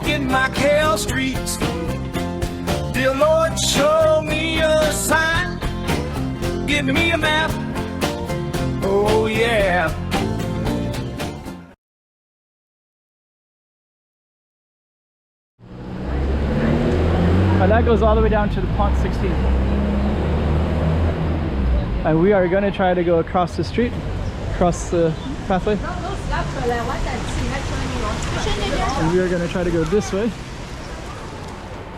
Walking Macau Streets. Dear Lord, show me a sign. Give me a map. Oh yeah. And that goes all the way down to the Pont 16. And we are going to try to go across the street, across the pathway. And we are going to try to go this way.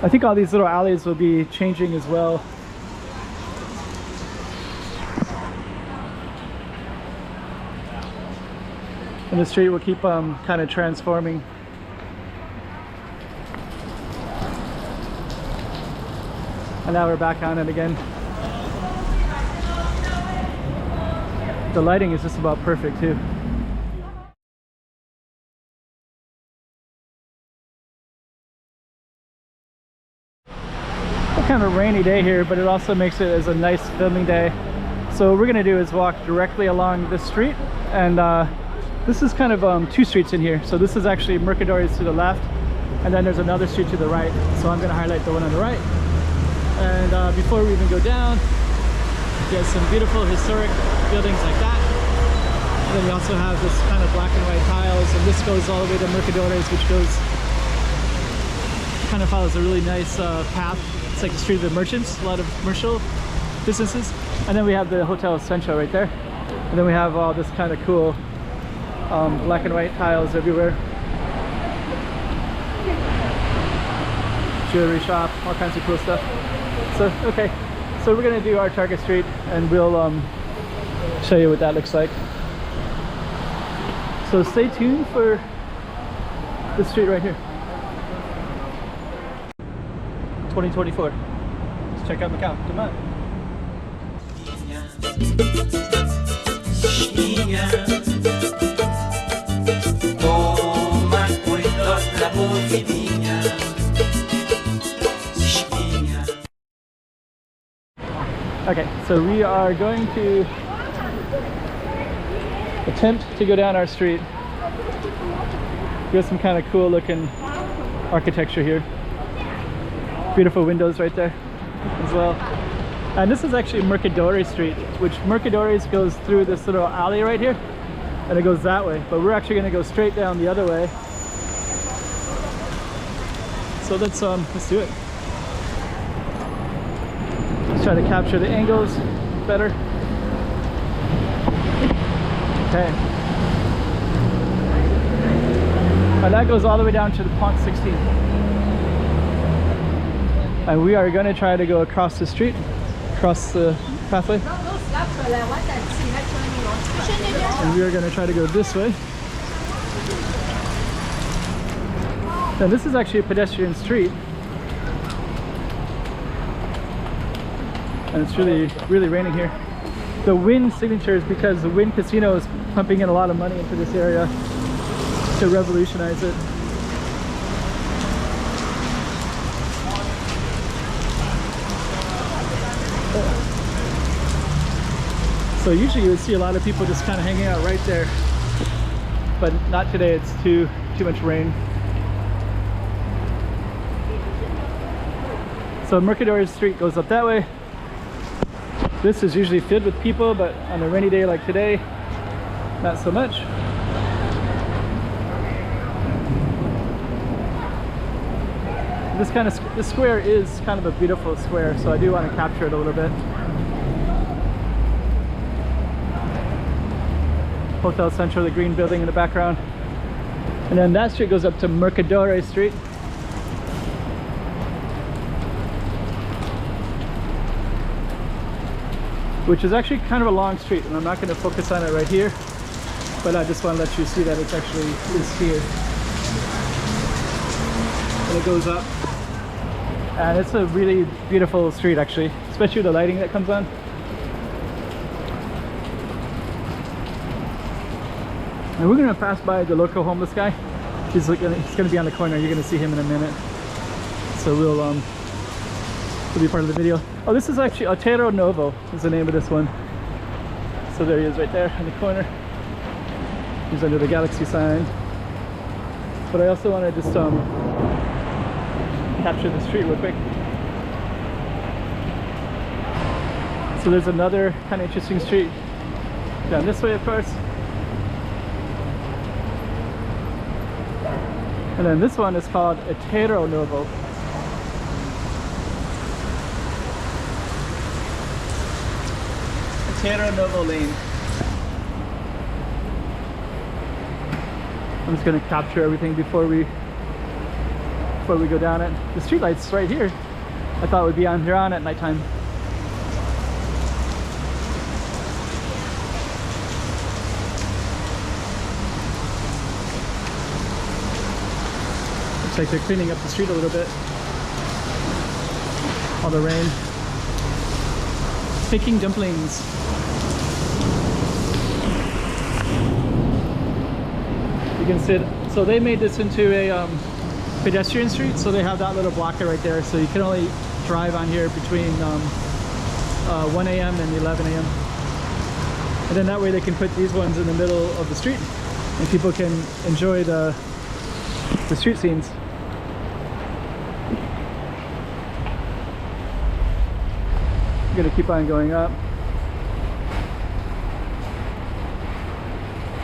I think all these little alleys will be changing as well. And the street will keep kind of transforming. And now we're back on it again. The lighting is just about perfect too. Kind of a rainy day here, but it also makes it as a nice filming day. So what we're gonna do is walk directly along this street, and this is kind of two streets in here. So this is actually Mercadores to the left, and then there's another street to the right. So I'm gonna highlight the one on the right. And before we even go down, you have some beautiful historic buildings like that. And then you also have this kind of black and white tiles, and this goes all the way to Mercadores, which goes, kind of follows a really nice path. It's like the street of the merchants, a lot of commercial businesses. And then we have the Hotel Central right there. And then we have all this kind of cool black and white tiles everywhere. Jewelry shop, all kinds of cool stuff. So, okay, so we're gonna do our target street, and we'll show you what that looks like. So stay tuned for this street right here. 2024. Let's check out Macau. Come on. Okay, so we are going to attempt to go down our street. There's some kind of cool looking architecture here. Beautiful windows right there as well. And this is actually Mercadores Street, which Mercadores goes through this little alley right here, and it goes that way. But we're actually going to go straight down the other way. So let's do it. Let's try to capture the angles better. Okay. And that goes all the way down to the Pont 16. And we are going to try to go across the street, across the pathway. And we are going to try to go this way. Now this is actually a pedestrian street. And it's really raining here. The Wynn signature is because the Wynn Casino is pumping in a lot of money into this area to revolutionize it. So usually you would see a lot of people just kind of hanging out right there, but not today. It's too much rain. So Mercadores Street goes up that way. This is usually filled with people, but on a rainy day like today, not so much. This square is kind of a beautiful square, so I do want to capture it a little bit. Hotel Central, the green building in the background. And then that street goes up to Mercadores Street. Which is actually kind of a long street, and I'm not going to focus on it right here, but I just want to let you see that it actually is here. And it goes up. And it's a really beautiful street actually, especially the lighting that comes on. And we're going to pass by the local homeless guy. He's going to be on the corner. You're going to see him in a minute. So we'll be part of the video. Oh, this is actually Aterro Novo is the name of this one. So there he is right there in the corner. He's under the Galaxy sign. But I also want to just capture the street real quick. So there's another kind of interesting street down this way, of course. And then this one is called Aterro Novo. Aterro Novo Lane. I'm just going to capture everything before we go down it. The street lights right here, I thought would be on here on at nighttime. Looks like they're cleaning up the street a little bit. All the rain. Picking dumplings. You can sit. So they made this into a pedestrian street, so they have that little blocker right there, so you can only drive on here between 1 a.m. and 11 a.m. and then that way they can put these ones in the middle of the street and people can enjoy the street scenes. I'm gonna keep on going up.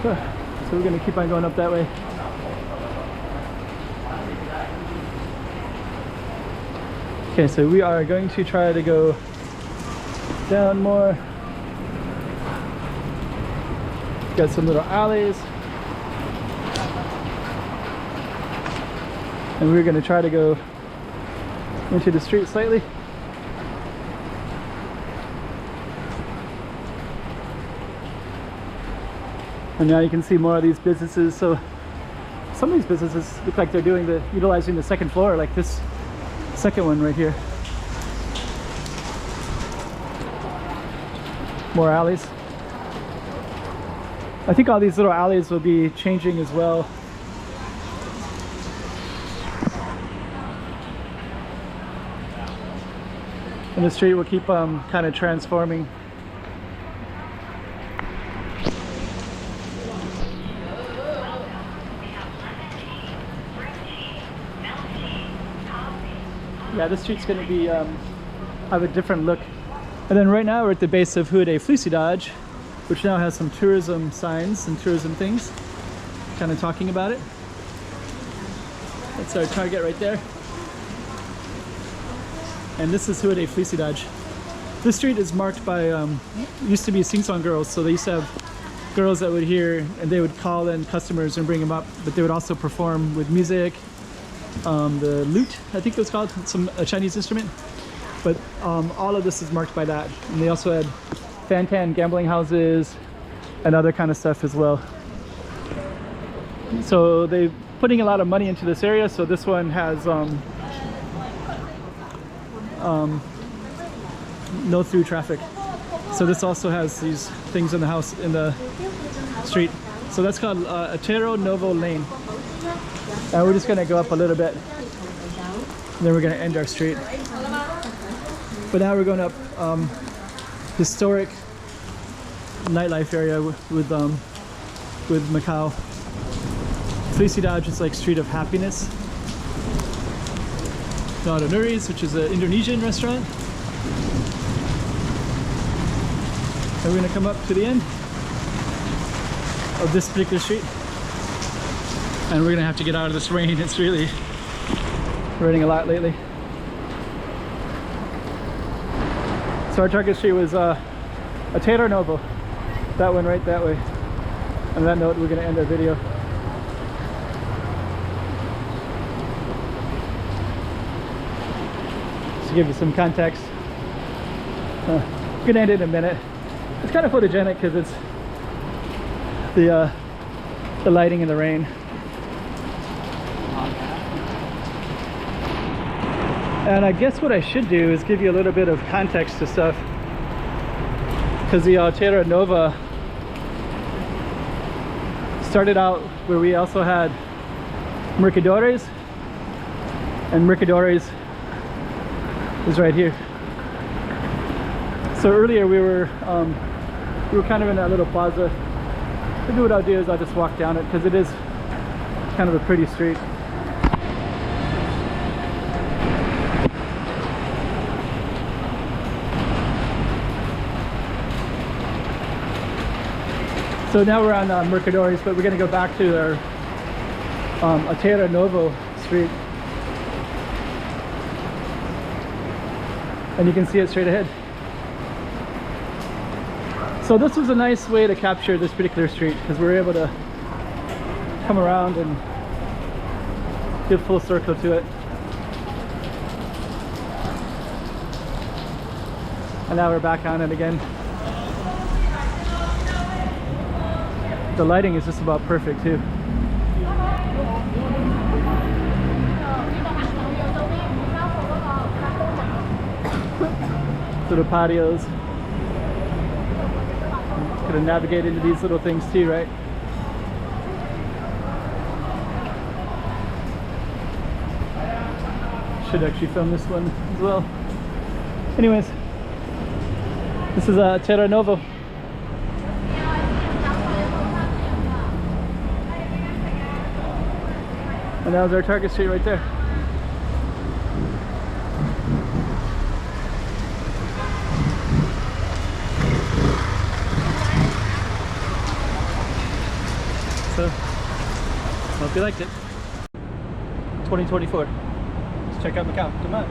So we're gonna keep on going up that way. Okay, so we are going to try to go down more. Got some little alleys. And we're going to try to go into the street slightly. And now you can see more of these businesses. So some of these businesses look like they're utilizing the second floor, like this second one right here. More alleys. I think all these little alleys will be changing as well. And the street will keep kind of transforming. Yeah, this street's going to be have a different look. And then right now we're at the base of Rua de Felicidade, which now has some tourism signs and tourism things kind of talking about it. That's our target right there. And this is Rua de Felicidade. This street is marked by, used to be sing-song girls, so they used to have girls that would hear and they would call in customers and bring them up, but they would also perform with music. The lute, I think it was called, a Chinese instrument. But all of this is marked by that. And they also had fan-tan gambling houses and other kind of stuff as well. So they're putting a lot of money into this area. So this one has no through traffic. So this also has these things in the house, in the street. So that's called Aterro Novo Lane. And we're just gonna go up a little bit, and then we're gonna end our street. But now we're going up historic nightlife area with Macau. Felicidade is like street of happiness. Nada Nuri's, which is an Indonesian restaurant. And we're gonna come up to the end of this particular street. And we're gonna have to get out of this rain. It's really raining a lot lately. So our target street was Aterro Novo. That one right that way. On that note, we're gonna end our video. To give you some context. I'm gonna end it in a minute. It's kind of photogenic because it's the lighting in the rain. And I guess what I should do is give you a little bit of context to stuff, because the Aterro Novo started out where we also had Mercadores, and Mercadores is right here. So earlier we were kind of in that little plaza. Maybe what I'll do is I'll just walk down it because it is kind of a pretty street. So now we're on Mercadores, but we're gonna go back to our Aterro Novo street. And you can see it straight ahead. So this was a nice way to capture this particular street because we were able to come around and give full circle to it. And now we're back on it again. The lighting is just about perfect too. Little patios. Gonna navigate into these little things too, right? Should actually film this one as well. Anyways, this is Aterro Novo. And that was our target street right there. So, hope you liked it. 2024. Let's check out Macau. Come on.